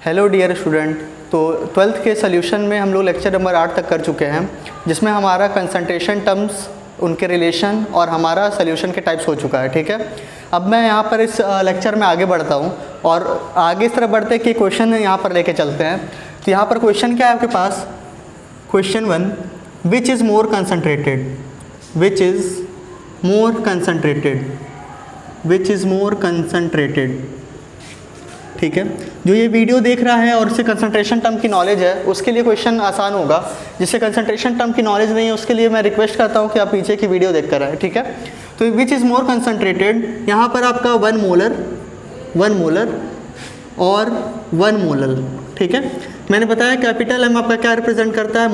Hello dear student. तो 12th के solution में हम लोग लेक्चर नंबर 8 तक कर चुके हैं, जिसमें हमारा कंसंट्रेशन टर्म्स, उनके रिलेशन और हमारा सोल्यूशन के टाइप्स हो चुका है। ठीक है, अब मैं यहाँ पर इस लेक्चर में आगे बढ़ता हूँ और आगे इस तरह बढ़ते कि क्वेश्चन यहाँ पर लेके चलते हैं। तो यहाँ पर क्वेश्चन क्या है आपके पास? Question 1, which is more concentrated, which is more concentrated, which is more concentrated. ठीक है, जो ये वीडियो देख रहा है और उससे कंसंट्रेशन टर्म की नॉलेज है, उसके लिए क्वेश्चन आसान होगा। जिससे कंसंट्रेशन टर्म की नॉलेज नहीं है, उसके लिए मैं रिक्वेस्ट करता हूँ कि आप पीछे की वीडियो देख कर आए। ठीक है, तो विच इज़ मोर कंसंट्रेटेड, यहाँ पर आपका 1 मोलर और 1 मोलर। ठीक है, मैंने बताया कैपिटल एम आपका क्या रिप्रेजेंट करता है?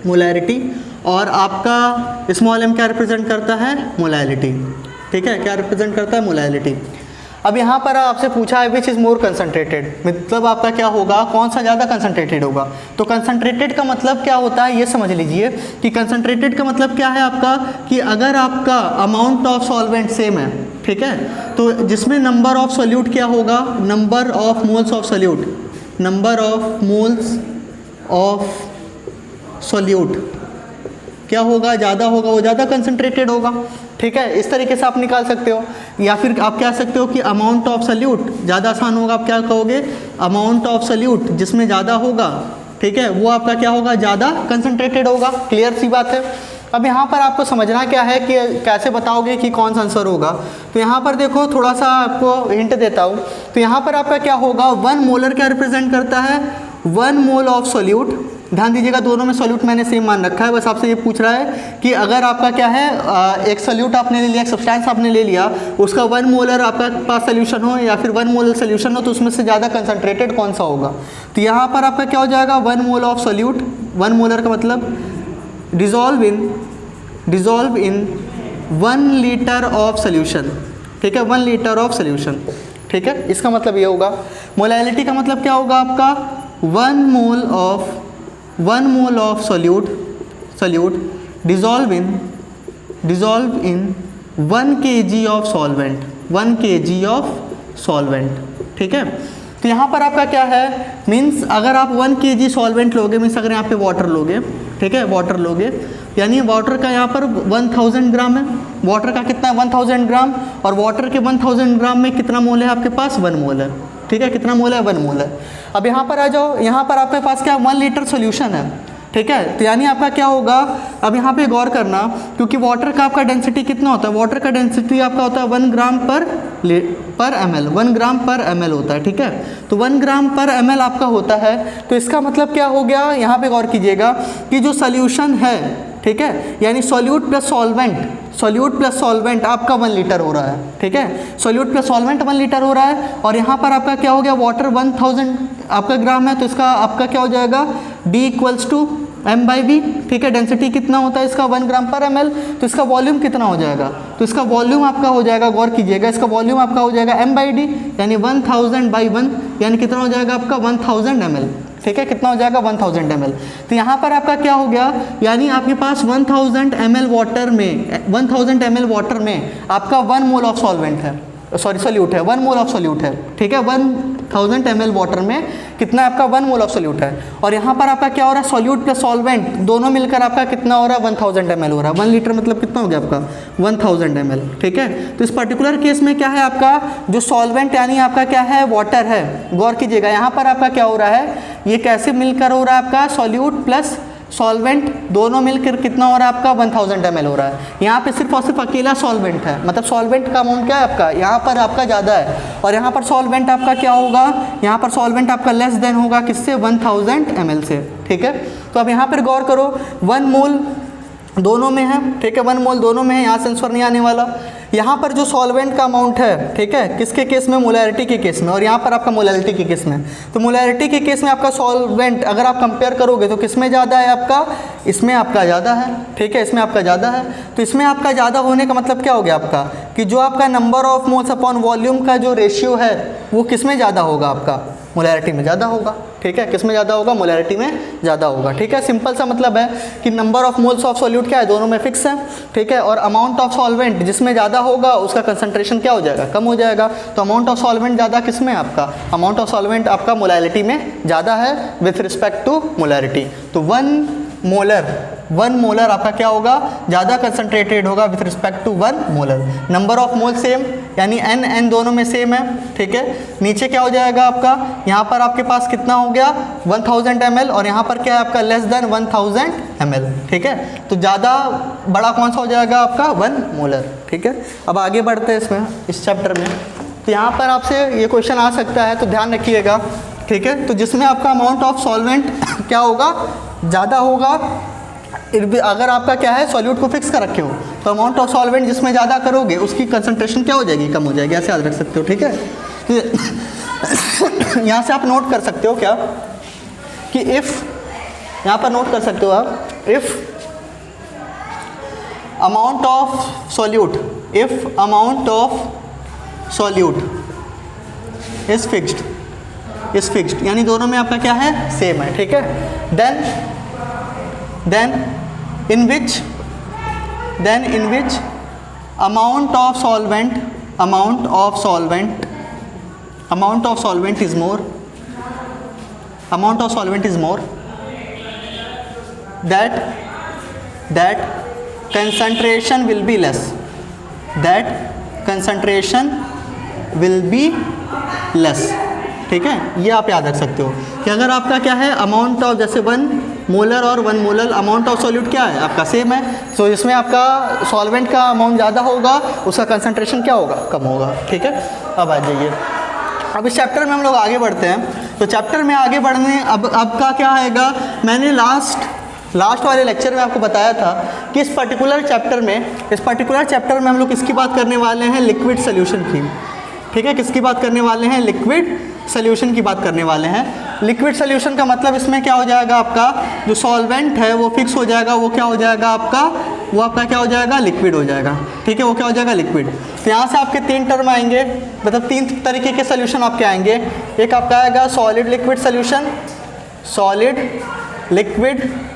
मोलैरिटी, और आपका स्मॉल एम क्या रिप्रेजेंट करता है? मोलैलिटी। ठीक है, क्या रिप्रेजेंट करता है? मोलैलिटी। अब यहाँ पर आपसे पूछा है विच इज़ मोर कंसनट्रेटेड, मतलब आपका क्या होगा, कौन सा ज़्यादा कंसनट्रेटेड होगा। तो कंसनट्रेटेड का मतलब क्या होता है ये समझ लीजिए कि कंसनट्रेटेड का मतलब क्या है आपका, कि अगर आपका अमाउंट ऑफ सॉल्वेंट सेम है, ठीक है, तो जिसमें नंबर ऑफ सोल्यूट क्या होगा? Number of moles of solute, number of moles of solute क्या होगा? ज़्यादा होगा, वो ज़्यादा कंसनट्रेटेड होगा। ठीक है, इस तरीके से आप निकाल सकते हो। या फिर आप कह सकते हो कि अमाउंट ऑफ सोल्यूट, ज़्यादा आसान होगा, आप क्या कहोगे? अमाउंट ऑफ सोल्यूट जिसमें ज़्यादा होगा, ठीक है, वो आपका क्या होगा? ज़्यादा कंसनट्रेटेड होगा। क्लियर सी बात है। अब यहाँ पर आपको समझना क्या है कि कैसे बताओगे कि कौन सा आंसर होगा। तो यहाँ पर देखो, थोड़ा सा आपको हिंट देता हूँ। तो यहाँ पर आपका क्या होगा? 1 मोलर क्या रिप्रेजेंट करता है? 1 मोल ऑफ सोल्यूट। ध्यान दीजिएगा, दोनों में सोल्यूट मैंने सेम मान रखा है। बस आपसे ये पूछ रहा है कि अगर आपका क्या है, एक सोल्यूट आपने ले लिया, एक सब्सटेंस आपने ले लिया, उसका 1 मोलर आपका पास सोल्यूशन हो या फिर 1 मोलर सोल्यूशन हो, तो उसमें से ज़्यादा कंसनट्रेटेड कौन सा होगा। तो यहाँ पर आपका क्या हो जाएगा? 1 मोल ऑफ सोल्यूट। 1 मोलर का मतलब dissolve in 1 litre of solution. ठीक है, 1 लीटर ऑफ सोल्यूशन। ठीक है, इसका मतलब ये होगा। मोलैलिटी का मतलब क्या होगा आपका? 1 mole of solute dissolve in 1 kg of solvent, 1 kg of solvent. ठीक है, तो यहाँ पर आपका क्या है, मीन्स अगर आप 1 kg सॉल्वेंट लोगे, मीन्स अगर यहाँ पे वाटर लोगे, ठीक है, वाटर लोगे, यानी वाटर का यहाँ पर 1000 ग्राम है। वाटर का कितना है? 1000 ग्राम। और वाटर के 1000 ग्राम में कितना मोल है आपके पास? 1 मोल है। ठीक है, कितना मोल है? 1 मोल है। अब यहाँ पर आ जाओ, यहाँ पर आपके पास क्या 1 लीटर सोल्यूशन है। ठीक है, तो यानी आपका क्या होगा, अब यहाँ पे गौर करना, क्योंकि वाटर का आपका डेंसिटी कितना होता है? वाटर का डेंसिटी आपका होता है 1 ग्राम पर ml, 1 ग्राम पर ml होता है। ठीक है, तो 1 ग्राम पर ml आपका होता है। तो इसका मतलब क्या हो गया, यहाँ पे गौर कीजिएगा कि जो सोल्यूशन है, ठीक है, यानी सोल्यूट प्लस सॉल्वेंट आपका 1 लीटर हो रहा है। ठीक है, सोल्यूट प्लस सॉल्वेंट 1 लीटर हो रहा है। और यहाँ पर आपका क्या हो गया? वाटर 1000 आपका ग्राम है, तो इसका आपका क्या हो जाएगा? D = m/v। ठीक है, डेंसिटी कितना होता है इसका? 1 ग्राम पर ml। तो इसका वॉल्यूम कितना हो जाएगा? तो इसका वॉल्यूम आपका हो जाएगा, गौर कीजिएगा, इसका वॉल्यूम आपका हो जाएगा m/d, यानी 1000/1, यानी कितना हो जाएगा आपका? 1000 ml। ठीक है, कितना हो जाएगा? 1000 ml। तो यहाँ पर आपका क्या हो गया, यानी आपके पास 1000 ml वाटर में आपका 1 मोल ऑफ सॉल्वेंट है, सोल्यूट है, 1 मोल ऑफ सोल्यूट है। ठीक है, 1000 ml वाटर में कितना आपका? 1 मोल ऑफ सोल्यूट है। और यहाँ पर आपका क्या हो रहा है? सोल्यूट प्लस सॉल्वेंट दोनों मिलकर आपका कितना हो रहा है? 1000 ml हो रहा है। 1 लीटर मतलब कितना हो गया आपका? 1000 ml। ठीक है, तो इस पर्टिकुलर केस में क्या है आपका, जो सॉल्वेंट यानी आपका क्या है? वाटर है। गौर कीजिएगा, यहाँ पर आपका क्या हो रहा है, ये कैसे मिलकर हो रहा है आपका? सोल्यूट प्लस सॉल्वेंट दोनों मिलकर कितना हो रहा है आपका? 1000 ml हो रहा है। यहाँ पे सिर्फ और सिर्फ अकेला सॉल्वेंट है, मतलब सॉल्वेंट का अमाउंट क्या है आपका? यहाँ पर आपका ज़्यादा है। और यहाँ पर सॉल्वेंट आपका क्या होगा? यहाँ पर सॉल्वेंट आपका लेस देन होगा किससे? 1000 ml से। ठीक है, तो अब यहाँ पर गौर करो, 1 मोल दोनों में है। ठीक है, 1 मोल दोनों में है, यहाँ से आंसर नहीं आने वाला। यहाँ पर जो सॉल्वेंट का अमाउंट है, ठीक है, किसके केस में? मोलैरिटी के केस में। और यहाँ पर आपका मोलैलिटी के केस में। तो मोलैरिटी के केस में आपका सॉल्वेंट अगर आप कंपेयर करोगे तो किस में ज़्यादा है आपका? इसमें आपका ज़्यादा है। ठीक है, इसमें आपका ज़्यादा है। तो इसमें आपका ज़्यादा होने का मतलब क्या हो गया आपका, कि जो आपका number of moles upon volume का जो रेशियो है वो किस में ज़्यादा होगा आपका? मोलैरिटी में ज़्यादा होगा। ठीक है, किस में ज़्यादा होगा? मोलैरिटी में ज़्यादा होगा। ठीक है, सिंपल सा मतलब है कि number of moles of solute क्या है, दोनों में फिक्स है। ठीक है, और अमाउंट ऑफ सॉल्वेंट जिसमें ज़्यादा होगा उसका कंसंट्रेशन क्या हो जाएगा? कम हो जाएगा। तो अमाउंट ऑफ सॉल्वेंट ज़्यादा किस में है आपका? अमाउंट ऑफ सॉल्वेंट आपका मोलैरिटी में ज़्यादा है विथ रिस्पेक्ट टू मोलैरिटी। तो 1 मोलर आपका क्या होगा? ज़्यादा कंसंट्रेटेड होगा with respect to 1 molar. Number of mole same, यानी n दोनों में सेम है। ठीक है, नीचे क्या हो जाएगा आपका? यहाँ पर आपके पास कितना हो गया? 1000 ml, और यहाँ पर क्या है आपका? Less than 1000 ml। ठीक है, तो ज़्यादा बड़ा कौन सा हो जाएगा आपका? 1 मोलर। ठीक है, अब आगे बढ़ते हैं इसमें, इस चैप्टर में। तो यहाँ पर आपसे ये क्वेश्चन आ सकता है, तो ध्यान रखिएगा। ठीक है, तो जिसमें आपका अमाउंट ऑफ सॉल्वेंट क्या होगा? ज़्यादा होगा। अगर आपका क्या है, सॉल्यूट को फिक्स कर रखे हो, तो अमाउंट ऑफ सॉल्वेंट जिसमें ज़्यादा करोगे उसकी कंसंट्रेशन क्या हो जाएगी? कम हो जाएगी। ऐसे याद रख सकते हो। ठीक है, तो यहाँ से आप नोट कर सकते हो क्या कि इफ़, यहाँ पर नोट कर सकते हो आप, if amount of solute, if amount of solute is fixed, यानी दोनों में आपका क्या है? सेम है। ठीक है, then in which amount of solvent is more, that concentration will be less, ठीक है, ये आप याद रख सकते हो कि अगर आपका क्या है, अमाउंट ऑफ जैसे 1 मोलर और 1 मोलर अमाउंट ऑफ सॉल्यूट क्या है आपका? सेम है। सो इसमें आपका सॉल्वेंट का अमाउंट ज़्यादा होगा, उसका कंसंट्रेशन क्या होगा? कम होगा। ठीक है, अब आ जाइए, अब इस चैप्टर में हम लोग आगे बढ़ते हैं। तो चैप्टर में आगे बढ़ने अब का क्या आएगा? मैंने लास्ट वाले लेक्चर में आपको बताया था कि इस पर्टिकुलर चैप्टर में हम लोग किसकी बात करने वाले हैं? लिक्विड सोल्यूशन की। ठीक है, किसकी बात करने वाले हैं? लिक्विड सोल्यूशन की बात करने वाले हैं। लिक्विड सोल्यूशन का मतलब इसमें क्या हो जाएगा? आपका जो सॉल्वेंट है वो फिक्स हो जाएगा, वो क्या हो जाएगा आपका? वो आपका क्या हो जाएगा? लिक्विड हो जाएगा। ठीक है, वो क्या हो जाएगा? लिक्विड। तो यहाँ से आपके 3 टर्म आएंगे, मतलब 3 तरीके के सोल्यूशन आपके आएंगे। एक आपका आएगा सॉलिड लिक्विड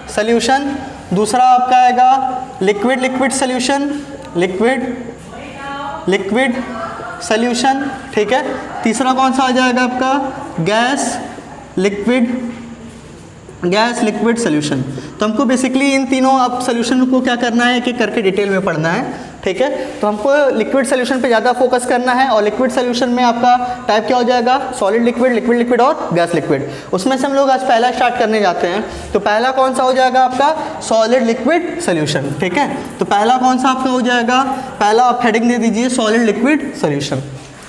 सोल्यूशन, दूसरा आपका आएगा लिक्विड सोल्यूशन। ठीक है, तीसरा कौन सा आ जाएगा आपका? Gas liquid solution. तो हमको बेसिकली इन तीनों अब सोल्यूशन को क्या करना है, एक-एक करके डिटेल में पढ़ना है। ठीक है, तो हमको लिक्विड सोल्यूशन पे ज़्यादा फोकस करना है, और लिक्विड सोल्यूशन में आपका टाइप क्या हो जाएगा? सॉलिड लिक्विड और गैस लिक्विड। उसमें से हम लोग आज पहला स्टार्ट करने जाते हैं। तो पहला कौन सा हो जाएगा आपका? Solid liquid solution. ठीक है, तो पहला कौन सा आपका हो जाएगा? पहला आप हेडिंग दे दीजिए सॉलिड लिक्विड सोल्यूशन।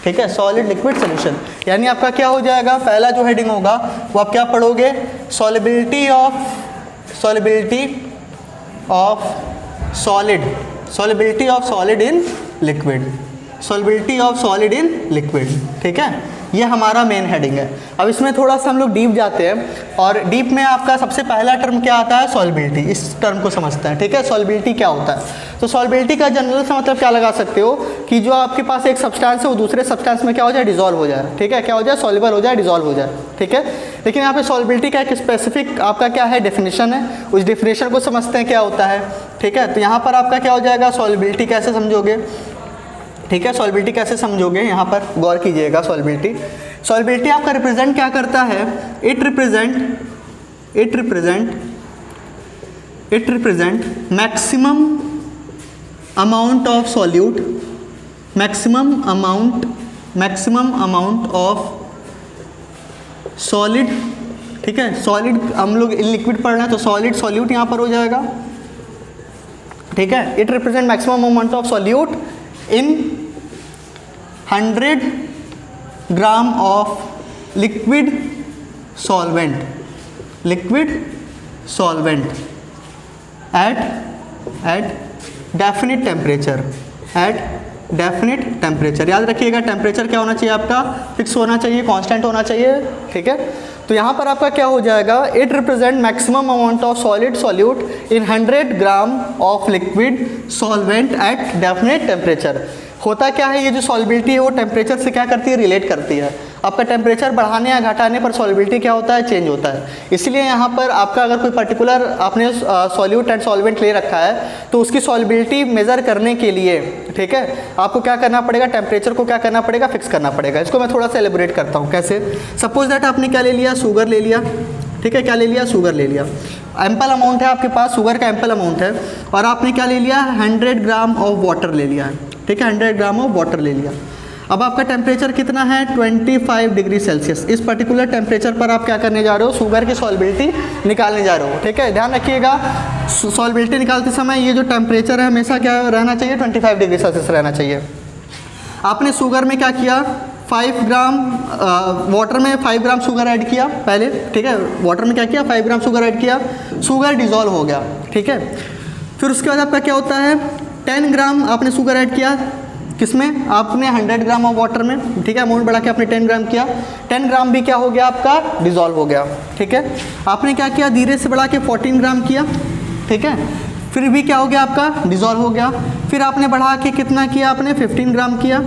ठीक है, सॉलिड लिक्विड सोल्यूशन, यानी आपका क्या हो जाएगा? पहला जो हेडिंग होगा वो आप क्या पढ़ोगे? Solubility of solid in liquid. ठीक है, ये हमारा मेन हेडिंग है। अब इसमें थोड़ा सा हम लोग डीप जाते हैं, और डीप में आपका सबसे पहला टर्म क्या आता है? सॉल्बिलिटी। इस टर्म को समझते हैं। ठीक है, सॉल्बिलिटी क्या होता है? तो सॉल्बिलिटी का जनरल सा मतलब क्या लगा सकते हो कि जो आपके पास एक सब्सटेंस है वो दूसरे सब्सटेंस में क्या हो जाए? डिजॉल्व हो जाए। ठीक है, क्या हो जाए? सॉल्युबल हो जाए, डिजॉल्व हो जाए। ठीक है, लेकिन यहाँ पे सॉल्बिलिटी का एक स्पेसिफिक आपका क्या है? डेफिनेशन है। उस डेफिनेशन को समझते हैं क्या होता है। ठीक है, तो यहाँ पर आपका क्या हो जाएगा? सॉल्बिलिटी कैसे समझोगे? ठीक है, सॉल्बिलिटी कैसे समझोगे? यहाँ पर गौर कीजिएगा। सॉल्बिलिटी आपका रिप्रेजेंट क्या करता है? It represent maximum amount of solute, maximum amount of solid. ठीक है, सॉलिड हम लोग लिक्विड पढ़ रहे हैं तो सॉलिड सॉल्यूट यहाँ पर हो जाएगा। ठीक है, it represent maximum amount of solute in 100 gram of liquid solvent at definite temperature. याद रखिएगा, टेम्परेचर क्या होना चाहिए आपका? फिक्स होना चाहिए, कांस्टेंट होना चाहिए। ठीक है, तो यहाँ पर आपका क्या हो जाएगा? It represent maximum amount of solid solute in 100 gram of liquid solvent eight definite temperature. होता क्या है, ये जो सॉल्युबिलिटी है वो टेम्परेचर से क्या करती है, रिलेट करती है। आपका टेम्परेचर बढ़ाने या घटाने पर सॉल्युबिलिटी क्या होता है, चेंज होता है। इसलिए यहाँ पर आपका अगर कोई पर्टिकुलर आपने सॉल्यूट एंड सॉल्वेंट ले रखा है तो उसकी सॉल्युबिलिटी मेज़र करने के लिए, ठीक है, आपको क्या करना पड़ेगा, टेम्परेचर को क्या करना पड़ेगा, फिक्स करना पड़ेगा। इसको मैं थोड़ा सा एलिब्रेट करता हूँ। कैसे? सपोज दैट आपने क्या ले लिया, शुगर ले लिया, ठीक है, क्या ले लिया, शुगर ले लिया। एम्पल अमाउंट है आपके पास, शुगर का एम्पल अमाउंट है, और आपने क्या ले लिया, 100 ग्राम ऑफ वाटर ले लिया है, ठीक है, 100 ग्राम ऑफ वाटर ले लिया। अब आपका टेम्परेचर कितना है, 25 डिग्री सेल्सियस। इस पर्टिकुलर टेम्परेचर पर आप क्या करने जा रहे हो, शुगर की सॉल्युबिलिटी निकालने जा रहे हो, ठीक है। ध्यान रखिएगा, सॉल्युबिलिटी निकालते समय ये जो टेम्परेचर है हमेशा क्या रहना चाहिए, 25 डिग्री सेल्सियस रहना चाहिए। आपने शुगर में क्या किया, 5 ग्राम वाटर में 5 ग्राम शुगर ऐड किया पहले, ठीक है, वाटर में क्या किया, 5 ग्राम शुगर ऐड किया, शुगर डिज़ोल्व हो गया, ठीक है। फिर उसके बाद आपका क्या होता है, 10 ग्राम आपने शुगर ऐड किया, किसमें, आपने 100 ग्राम ऑफ वाटर में, ठीक है, अमाउंट बढ़ा के आपने 10 ग्राम किया, 10 ग्राम भी क्या हो गया आपका, डिज़ोल्व हो गया, ठीक है। आपने क्या किया, धीरे से बढ़ा के 14 ग्राम किया, ठीक है, फिर भी क्या हो गया आपका, डिज़ोल्व हो गया। फिर आपने बढ़ा के कितना किया, आपने 15 ग्राम किया,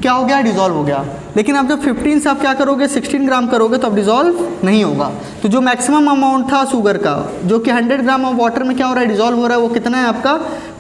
क्या हो गया, डिज़ोल्व हो गया। लेकिन अब जब 15 से आप क्या करोगे, 16 ग्राम करोगे तो अब डिज़ोल्व नहीं होगा। तो जो मैक्सिमम अमाउंट था शुगर का, जो कि 100 ग्राम ऑफ वाटर में क्या हो रहा है, डिज़ोल्व हो रहा है, वो कितना है आपका,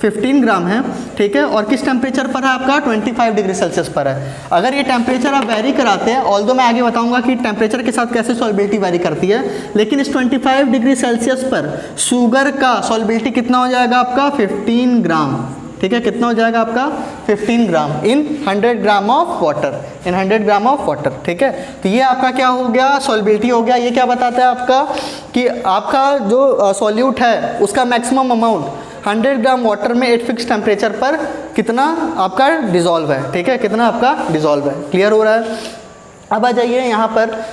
15 ग्राम है, ठीक है। और किस टेम्परेचर पर है आपका, 25 डिग्री सेल्सियस पर है। अगर ये टेम्परेचर आप वेरी कराते हैं, ऑल्दो मैं आगे बताऊंगा कि टेम्परेचर के साथ कैसे सॉल्युबिलिटी वेरी करती है, लेकिन इस 25 डिग्री सेल्सियस पर शुगर का सॉल्युबिलिटी कितना हो जाएगा आपका, 15 ग्राम, ठीक है, कितना हो जाएगा आपका, 15 ग्राम इन 100 gram of water, in 100 gram of water, ठीक है। तो ये आपका क्या हो गया, सॉल्युबिलिटी हो गया। ये क्या बताता है आपका कि आपका जो सॉल्यूट है उसका मैक्सिमम अमाउंट 100 ग्राम वाटर में एट फिक्स टेम्परेचर पर कितना आपका डिज़ोल्व है, ठीक है, कितना आपका डिज़ोल्व है। क्लियर हो रहा है? अब आ जाइए यहाँ पर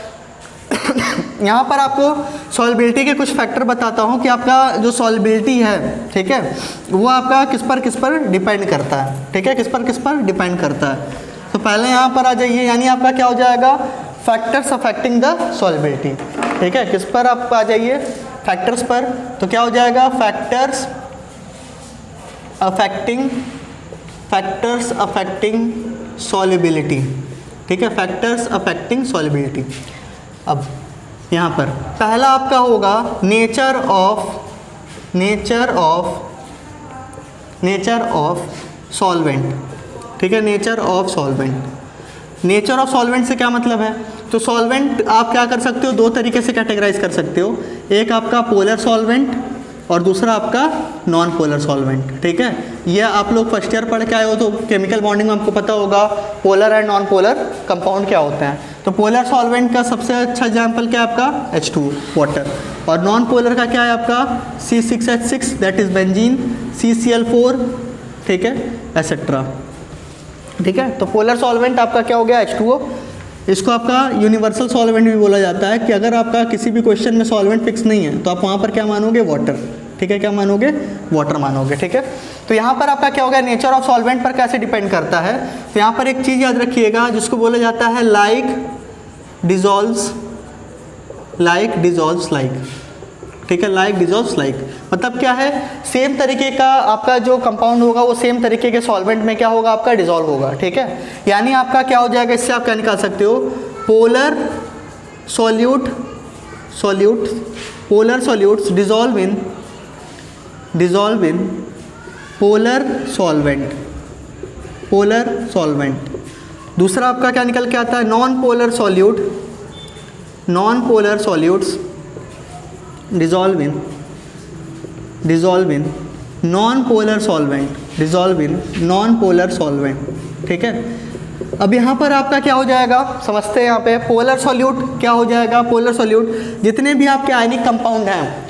यहाँ पर आपको सॉल्युबिलिटी के कुछ फैक्टर बताता हूँ कि आपका जो सॉल्युबिलिटी है, ठीक है, वो आपका किस पर डिपेंड करता है, ठीक है, किस पर डिपेंड करता है। तो पहले यहाँ पर आ जाइए, यानी आपका क्या हो जाएगा, फैक्टर्स अफेक्टिंग द सॉल्युबिलिटी, ठीक है, किस पर आप आ जाइए, फैक्टर्स पर। तो क्या हो जाएगा, फैक्टर्स अफेक्टिंग सॉल्युबिलिटी, ठीक है, फैक्टर्स अफेक्टिंग सॉल्युबिलिटी। अब यहाँ पर पहला आपका होगा नेचर ऑफ सॉल्वेंट, ठीक है, nature of solvent. Nature of solvent से क्या मतलब है, तो सॉल्वेंट आप क्या कर सकते हो, दो तरीके से कैटेगराइज कर सकते हो, एक आपका पोलर सॉल्वेंट और दूसरा आपका नॉन पोलर सॉल्वेंट, ठीक है। ये आप लोग फर्स्ट ईयर पढ़ के आए हो तो केमिकल बॉन्डिंग में आपको पता होगा polar and non polar compound क्या होते हैं। तो पोलर सॉल्वेंट का सबसे अच्छा एग्जाम्पल क्या है आपका, H2 वाटर, और नॉन पोलर का क्या है आपका C6H6 that is benzene, CCl4, ठीक है, एसेट्रा, ठीक है। तो पोलर सॉल्वेंट आपका क्या हो गया, H2O। इसको आपका यूनिवर्सल सॉल्वेंट भी बोला जाता है कि अगर आपका किसी भी क्वेश्चन में सॉल्वेंट फिक्स नहीं है तो आप वहाँ पर क्या मानोगे, वाटर, ठीक है, क्या मानोगे, वाटर मानोगे, ठीक है। तो यहाँ पर आपका क्या होगा, नेचर ऑफ सॉल्वेंट पर कैसे डिपेंड करता है। तो यहाँ पर एक चीज़ याद रखिएगा जिसको बोला जाता है लाइक डिजॉल्व्स लाइक, ठीक है, लाइक डिजॉल्व्स लाइक। मतलब क्या है, सेम तरीके का आपका जो कंपाउंड होगा वो सेम तरीके के सॉल्वेंट में क्या होगा, आपका डिजॉल्व होगा, ठीक है। यानी आपका क्या हो जाएगा, इससे आप क्या निकाल सकते हो, polar solutes dissolve in polar solvent. दूसरा आपका क्या निकल के आता है, non polar solutes dissolve in non polar solvent, ठीक है। अब यहाँ पर आपका क्या हो जाएगा, समझते हैं यहाँ पे, पोलर सॉल्यूट क्या हो जाएगा, पोलर सॉल्यूट जितने भी आपके आयनिक कंपाउंड हैं,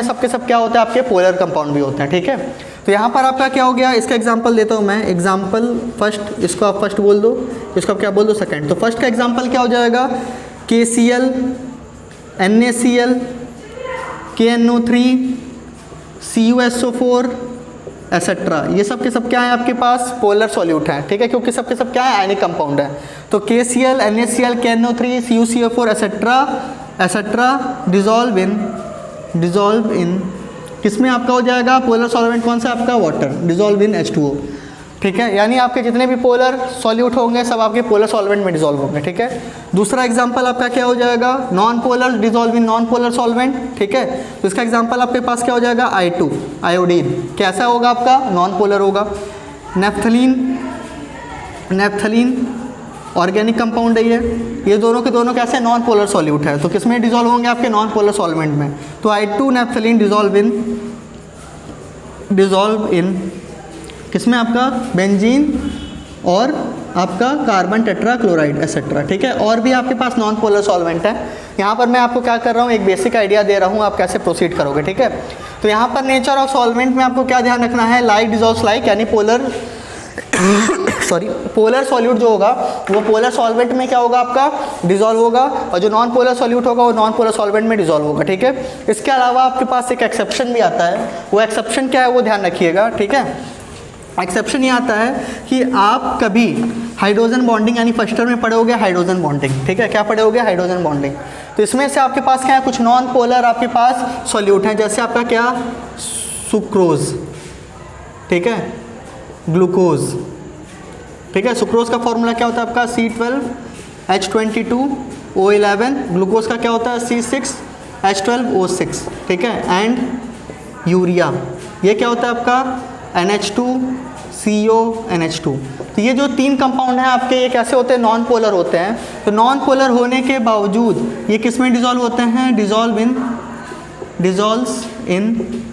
सबके सब क्या होते हैं, आपके पोलर कंपाउंड भी होते हैं, ठीक है। तो यहाँ पर आपका क्या हो गया, इसका एग्जांपल देता हूँ मैं, एग्जांपल फर्स्ट, इसको आप फर्स्ट बोल दो, इसको आप क्या बोल दो, सेकंड। तो फर्स्ट का एग्जांपल क्या हो जाएगा, KCl, NaCl, KNO3, CuSO4 etcetera, ये सब के सब क्या है आपके पास, पोलर सॉल्यूट हैं, ठीक है, क्योंकि सब के सब क्या है, आयनिक कंपाउंड है। तो KCl, NaCl, KNO3, CuCO4 etcetera dissolve in किसमें आपका हो जाएगा, पोलर सॉल्वेंट कौन सा आपका, वाटर, डिजॉल्व इन H2O। ठीक है, यानी आपके जितने भी पोलर सॉल्यूट होंगे सब आपके पोलर सॉल्वेंट में डिजोल्व होंगे। ठीक है, दूसरा एग्जांपल आपका क्या हो जाएगा, non polar dissolve in non polar solvent. ठीक है, तो इसका एग्जांपल आपके पास क्या हो जाएगा, I2 आयोडीन। कैसा होगा आपका, नॉन पोलर होगा। नेफ्थलीन ऑर्गेनिक कंपाउंड है ये दोनों के दोनों कैसे नॉन पोलर सॉल्यूट है, तो किस में डिजोल्व होंगे, आपके नॉन पोलर सॉल्वेंट में। तो I2 नेफ्थलीन डिजोल्व इन किसमें, आपका बेंजीन और आपका कार्बन टेट्राक्लोराइड एसेट्रा। ठीक है, और भी आपके पास नॉन पोलर सॉल्वेंट है। यहाँ पर मैं आपको क्या कर रहा हूँ, एक बेसिक आइडिया दे रहा हूँ आप कैसे प्रोसीड करोगे। ठीक है, तो यहाँ पर नेचर ऑफ सॉल्वेंट में आपको क्या ध्यान रखना है, लाइक डिजोल्व्स लाइक, यानी पोलर पोलर सॉल्यूट जो होगा वो पोलर सॉल्वेंट में क्या होगा, आपका डिजोल्व होगा, और जो नॉन पोलर सॉल्यूट होगा वो नॉन पोलर सॉल्वेंट में डिजोल्व होगा। ठीक है, इसके अलावा आपके पास एक एक्सेप्शन भी आता है, वो एक्सेप्शन क्या है वो ध्यान रखिएगा। ठीक है, एक्सेप्शन ये आता है कि आप कभी हाइड्रोजन बॉन्डिंग यानी फर्स्ट ईयर में पढ़ोगे हाइड्रोजन बॉन्डिंग। ठीक है, क्या पढ़ोगे, हाइड्रोजन बॉन्डिंग। तो इसमें से आपके पास क्या है, कुछ नॉन पोलर आपके पास सॉल्यूट हैं, जैसे आपका क्या, सुक्रोज, ठीक है, ग्लूकोज। ठीक है, सुक्रोज का फॉर्मूला क्या होता है आपका, C12H22O11, ग्लूकोज का क्या होता है, C6H12O6। ठीक है, एंड यूरिया, ये क्या होता है आपका, NH2CONH2। तो ये जो तीन कंपाउंड हैं आपके, ये कैसे होते हैं, नॉन पोलर होते हैं। तो नॉन पोलर होने के बावजूद ये किस में डिजोल्व होते हैं, डिजोल्व्स इन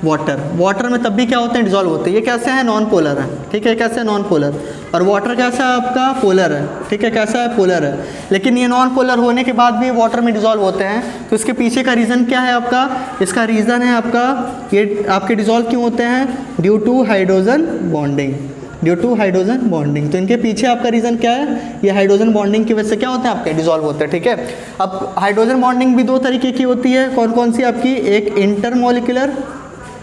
वाटर में तब भी क्या होते हैं, डिजोल्व होते हैं। ये कैसे हैं, नॉन पोलर है। ठीक है, कैसे है, नॉन पोलर। और वाटर कैसा है आपका, पोलर है। ठीक है, कैसा है, पोलर है। लेकिन ये नॉन पोलर होने के बाद भी वाटर में डिजोल्व होते हैं। तो इसके पीछे का रीज़न क्या है आपका, इसका रीज़न है आपका, ये आपके डिजोल्व क्यों होते हैं, ड्यू टू हाइड्रोजन बॉन्डिंग। तो इनके पीछे आपका रीज़न क्या है, ये हाइड्रोजन बॉन्डिंग की वजह से क्या होते हैं, आपके डिजोल्व होते हैं। ठीक है, अब हाइड्रोजन बॉन्डिंग भी दो तरीके की होती है, कौन कौन सी आपकी, एक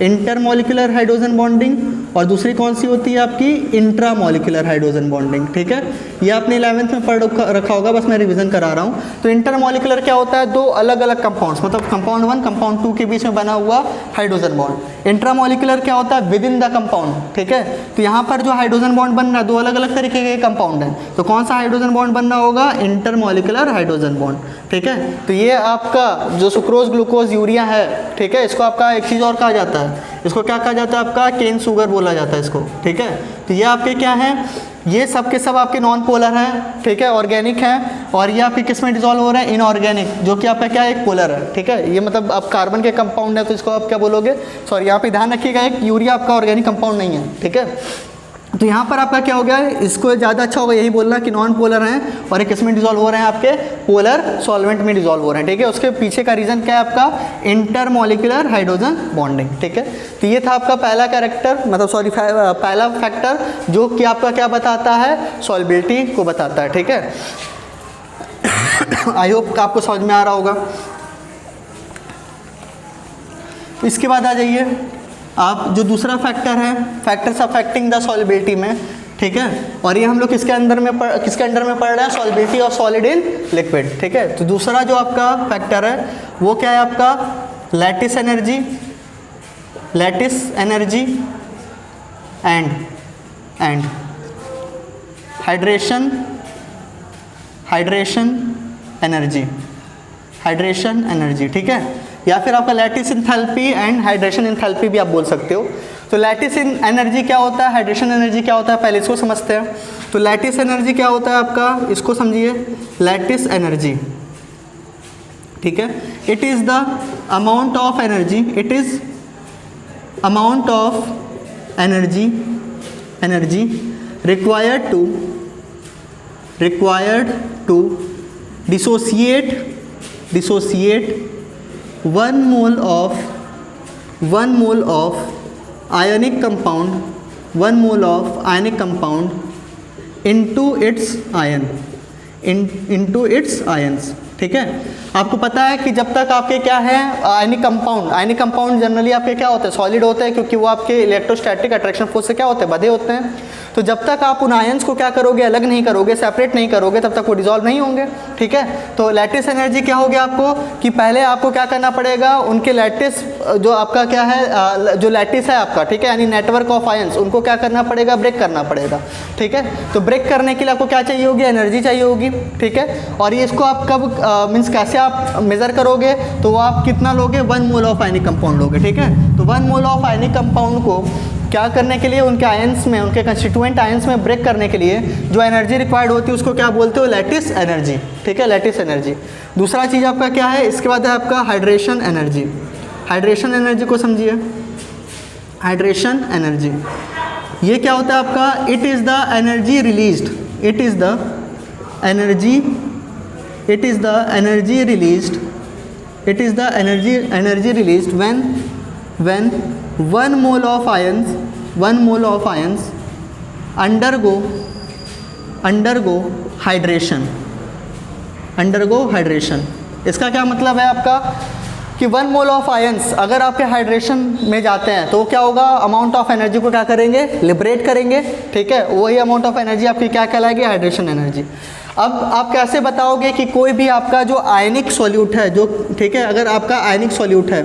इंटरमॉलिक्यूलर हाइड्रोजन बॉन्डिंग, और दूसरी कौन सी होती है आपकी, इंट्रामॉलिक्यूलर हाइड्रोजन बॉन्डिंग। ठीक है, ये आपने 11th में पढ़ रखा होगा, बस मैं रिवीजन करा रहा हूँ। तो इंटरमॉलिक्यूलर क्या होता है, दो अलग अलग कंपाउंड्स, मतलब कंपाउंड 1 कंपाउंड 2 के बीच में बना हुआ हाइड्रोजन बॉन्ड। इंट्रामॉलिक्यूलर क्या होता है, विद इन द कंपाउंड। ठीक है, तो यहाँ पर जो हाइड्रोजन बॉन्ड बन रहा है, दो अलग अलग तरीके के कंपाउंड हैं, तो कौन सा हाइड्रोजन बॉन्ड बन रहा होगा, इंटरमॉलिक्यूलर हाइड्रोजन बॉन्ड। ठीक है, तो ये आपका जो सुक्रोज, ग्लूकोज, यूरिया है, ठीक है, इसको आपका एक चीज़ और कहा जाता है, इसको क्या कहा जाता है, आपका केन शुगर बोला जाता है इसको। ठीक है, तो ये आपके क्या हैं, ये सब के सब आपके नॉन पोलर हैं। ठीक है, ऑर्गेनिक हैं, और ये आपके किस में डिजोल्व हो रहे हैं, इनऑर्गेनिक, जो कि आपका क्या है, एक पोलर है। ठीक है, ये मतलब आप कार्बन के कंपाउंड है तो इसको आप क्या बोलोगे, सॉरी यहाँ पे ध्यान रखिएगा, एक यूरिया आपका ऑर्गेनिक कंपाउंड नहीं है। ठीक है, तो यहाँ पर आपका क्या हो गया, इसको ज़्यादा अच्छा होगा यही बोलना कि नॉन पोलर हैं, और एक किसमें डिजोल्व हो रहे हैं, आपके पोलर सॉल्वेंट में डिजोल्व हो रहे हैं। ठीक है, उसके पीछे का रीज़न क्या है, आपका इंटरमॉलिक्यूलर हाइड्रोजन बॉन्डिंग। ठीक है, तो ये था आपका पहला कैरेक्टर, मतलब सॉरी पहला फैक्टर, जो कि आपका क्या बताता है, सॉल्बिलिटी को बताता है। ठीक है, आई होप आपको समझ में आ रहा होगा। इसके बाद आ जाइए आप, जो दूसरा फैक्टर है, फैक्टर्स अफेक्टिंग द सॉल्युबिलिटी में। ठीक है, और ये हम लोग किसके अंदर में पढ़ रहे हैं, solubility of solid in liquid. ठीक है, तो दूसरा जो आपका फैक्टर है वो क्या है, आपका lattice energy and hydration energy. ठीक है, या फिर आपका lattice enthalpy and hydration enthalpy भी आप बोल सकते हो। तो लैटिस एनर्जी क्या होता है, हाइड्रेशन एनर्जी क्या होता है, पहले इसको समझते हैं। तो लैटिस एनर्जी क्या होता है आपका, इसको समझिए, लैटिस एनर्जी, ठीक है, it is the amount of energy required to dissociate 1 mole of ionic compound into its ions। ठीक है, आपको पता है कि जब तक आपके क्या है, आयनिक कंपाउंड जनरली आपके क्या होते हैं, सॉलिड होते हैं, क्योंकि वो आपके इलेक्ट्रोस्टैटिक अट्रैक्शन फोर्स से क्या होते हैं, बंधे होते हैं। तो जब तक आप उन आयंस को क्या करोगे, अलग नहीं करोगे, सेपरेट नहीं करोगे, तब तक वो डिजॉल्व नहीं होंगे। ठीक है, तो लैटिस एनर्जी क्या हो गया आपको कि पहले आपको क्या करना पड़ेगा, उनके लैटिस जो आपका क्या है, जो लैटिस है आपका, ठीक है, यानी नेटवर्क ऑफ आयंस, उनको क्या करना पड़ेगा, ब्रेक करना पड़ेगा। ठीक है, तो ब्रेक करने के लिए आपको क्या चाहिए होगी, एनर्जी चाहिए होगी। ठीक है, और ये इसको आप कब मीन्स कैसे आप मेज़र करोगे, तो वो आप कितना लोगे, 1 मोल ऑफ आयनिक कंपाउंड लोगे। ठीक है, तो 1 मोल ऑफ आयनिक कंपाउंड को क्या करने के लिए, उनके आयंस में, उनके कंस्टिट्यूएंट आयंस में ब्रेक करने के लिए जो एनर्जी रिक्वायर्ड होती है उसको क्या बोलते हो, लैटिस एनर्जी। ठीक है, लैटिस एनर्जी। दूसरा चीज़ आपका क्या है, इसके बाद है आपका हाइड्रेशन एनर्जी। हाइड्रेशन एनर्जी को समझिए। हाइड्रेशन एनर्जी ये क्या होता है आपका, it is the energy released, it is the energy, it is the energy released, it is the energy released when 1 mole of ions, 1 mole of ions undergo hydration, undergo hydration। इसका क्या मतलब है आपका कि 1 मोल ऑफ आयंस अगर आपके hydration में जाते हैं तो क्या होगा, अमाउंट ऑफ एनर्जी को क्या करेंगे, लिबरेट करेंगे। ठीक है, वही अमाउंट ऑफ एनर्जी आपकी क्या कहलाएगी, हाइड्रेशन एनर्जी। अब आप कैसे बताओगे कि कोई भी आपका जो आयनिक सॉल्यूट है, जो ठीक है, अगर आपका आयनिक सॉल्यूट है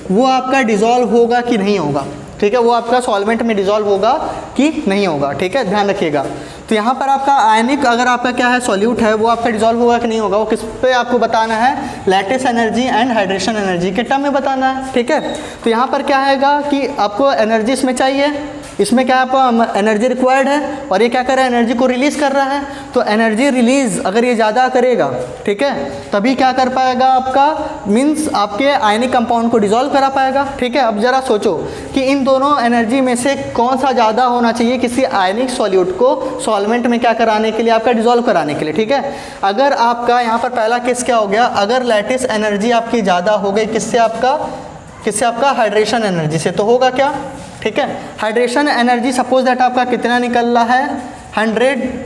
वो आपका डिज़ोल्व होगा कि नहीं होगा। ठीक है, वो आपका सॉल्वेंट में डिज़ोल्व होगा कि नहीं होगा। ठीक है, ध्यान रखिएगा। तो यहाँ पर आपका आयनिक अगर आपका क्या है, सॉल्यूट है, वो आपका डिज़ोल्व होगा कि नहीं होगा, वो किस पे आपको बताना है, lattice energy and hydration energy के टर्म में बताना है। ठीक है, तो यहाँ पर क्या आएगा कि आपको एनर्जी इसमें चाहिए, इसमें क्या आपका एनर्जी रिक्वायर्ड है, और ये क्या कर रहा है, एनर्जी को रिलीज़ कर रहा है। तो एनर्जी रिलीज़ अगर ये ज़्यादा करेगा, ठीक है, तभी क्या कर पाएगा आपका, मीन्स आपके आयनिक कंपाउंड को डिज़ोल्व करा पाएगा। ठीक है, अब ज़रा सोचो कि इन दोनों एनर्जी में से कौन सा ज़्यादा होना चाहिए किसी आयनिक सॉल्यूट को सॉल्वेंट में क्या कराने के लिए, आपका डिज़ोल्व कराने के लिए। ठीक है, अगर आपका यहाँ पर पहला केस क्या हो गया, अगर लैटिस एनर्जी आपकी ज़्यादा हो गई किससे, आपका हाइड्रेशन एनर्जी से, तो होगा क्या, ठीक है, हाइड्रेशन एनर्जी सपोज दैट आपका कितना निकल रहा है, 100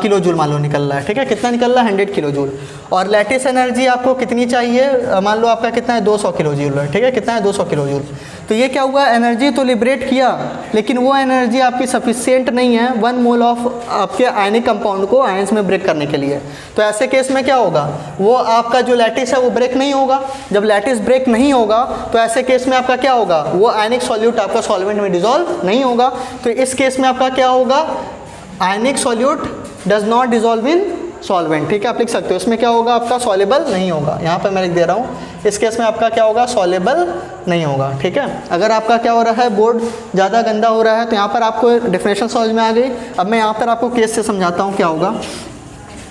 किलो जूल मान लो निकल रहा है। ठीक है, कितना निकल रहा है, 100 किलो जूल। और लैटिस एनर्जी आपको कितनी चाहिए, मान लो आपका कितना है, 200 किलो जूल है। ठीक है, कितना है, 200 किलो जूल। तो ये क्या हुआ, एनर्जी तो लिबरेट किया, लेकिन वो एनर्जी आपकी सफिशिएंट नहीं है 1 मोल ऑफ आपके आयनिक कंपाउंड को आयंस में ब्रेक करने के लिए। तो ऐसे केस में क्या होगा, वो आपका जो लैटिस है वो ब्रेक नहीं होगा। जब लैटिस ब्रेक नहीं होगा तो ऐसे केस में आपका क्या होगा, वो आयनिक सॉल्यूट आपका सॉल्वेंट में डिज़ोल्व नहीं होगा। तो इस केस में आपका क्या होगा, ionic solute does not dissolve in solvent. ठीक है, आप लिख सकते हो, इसमें क्या होगा, आपका सॉल्युबल नहीं होगा। यहाँ पर मैं लिख दे रहा हूँ, इस केस में आपका क्या होगा, सॉल्युबल नहीं होगा। ठीक है, अगर आपका क्या हो रहा है, बोर्ड ज़्यादा गंदा हो रहा है, तो यहाँ पर आपको डेफिनेशन समझ में आ गई। अब मैं यहाँ पर आपको केस से समझाता हूँ क्या होगा।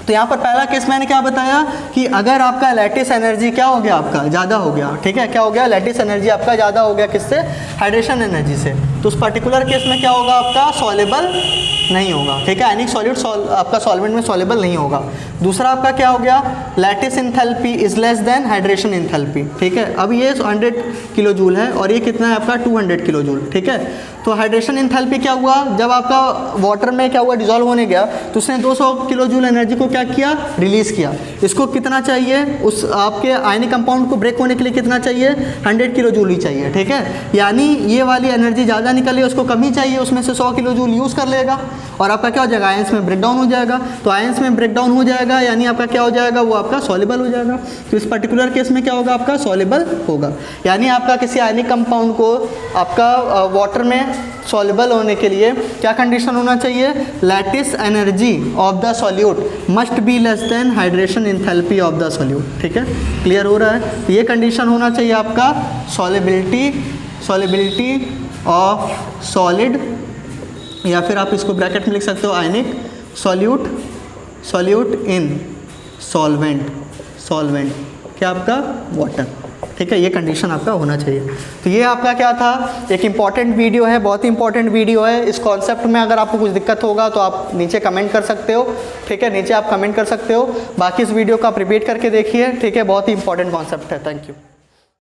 तो यहाँ पर पहला केस मैंने क्या बताया कि अगर आपका लैटिस एनर्जी क्या हो गया, आपका ज़्यादा हो गया। ठीक है, क्या हो गया, लैटिस एनर्जी आपका ज़्यादा हो गया किससे, हाइड्रेशन एनर्जी से। तो उस पर्टिकुलर केस में क्या होगा, आपका सॉल्युबल नहीं होगा। ठीक है, आयनिक सॉल्यूट आपका सॉल्वेंट में सॉल्युबल नहीं होगा। दूसरा आपका क्या हो गया, lattice enthalpy is less than hydration enthalpy. ठीक है, अब ये 100 किलो जूल है और ये कितना है आपका 200 किलो जूल। ठीक है, तो हाइड्रेशन इंथैल्पी क्या हुआ, जब आपका वाटर में क्या हुआ, डिजोल्व होने गया, तो उसने 200 किलो जूल एनर्जी को क्या किया, रिलीज़ किया। इसको कितना चाहिए, उस आपके आयनिक कंपाउंड को ब्रेक होने के लिए कितना चाहिए, 100 किलो जूल ही चाहिए। ठीक है, यानी ये वाली एनर्जी ज़्यादा निकली, उसको कम ही चाहिए, उसमें से 100 किलो जूल यूज़ कर लेगा और आपका क्या हो जाएगा, आयंस में ब्रेकडाउन हो जाएगा। तो आयंस में ब्रेकडाउन हो जाएगा यानी आपका क्या हो जाएगा, वो आपका सॉल्युबल हो जाएगा। तो इस पर्टिकुलर केस में क्या होगा, आपका सॉल्युबल होगा। यानी आपका किसी आयनिक कंपाउंड को आपका वाटर में सॉल्युबल होने के लिए क्या कंडीशन होना चाहिए, lattice energy of the solute must be less than hydration enthalpy of the solute. ठीक है, क्लियर हो रहा है। तो ये कंडीशन होना चाहिए आपका सॉल्युबिलिटी ऑफ सॉलिड, या फिर आप इसको ब्रैकेट में लिख सकते हो आयनिक सॉल्यूट इन सॉल्वेंट क्या आपका वाटर। ठीक है, ये कंडीशन आपका होना चाहिए। तो ये आपका क्या था, एक इम्पॉर्टेंट वीडियो है, बहुत ही इंपॉर्टेंट वीडियो है। इस कॉन्सेप्ट में अगर आपको कुछ दिक्कत होगा तो आप नीचे कमेंट कर सकते हो। ठीक है, नीचे आप कमेंट कर सकते हो। बाकी इस वीडियो को आप रिपीट करके देखिए। ठीक है, बहुत ही इंपॉर्टेंट कॉन्सेप्ट है। Thank you.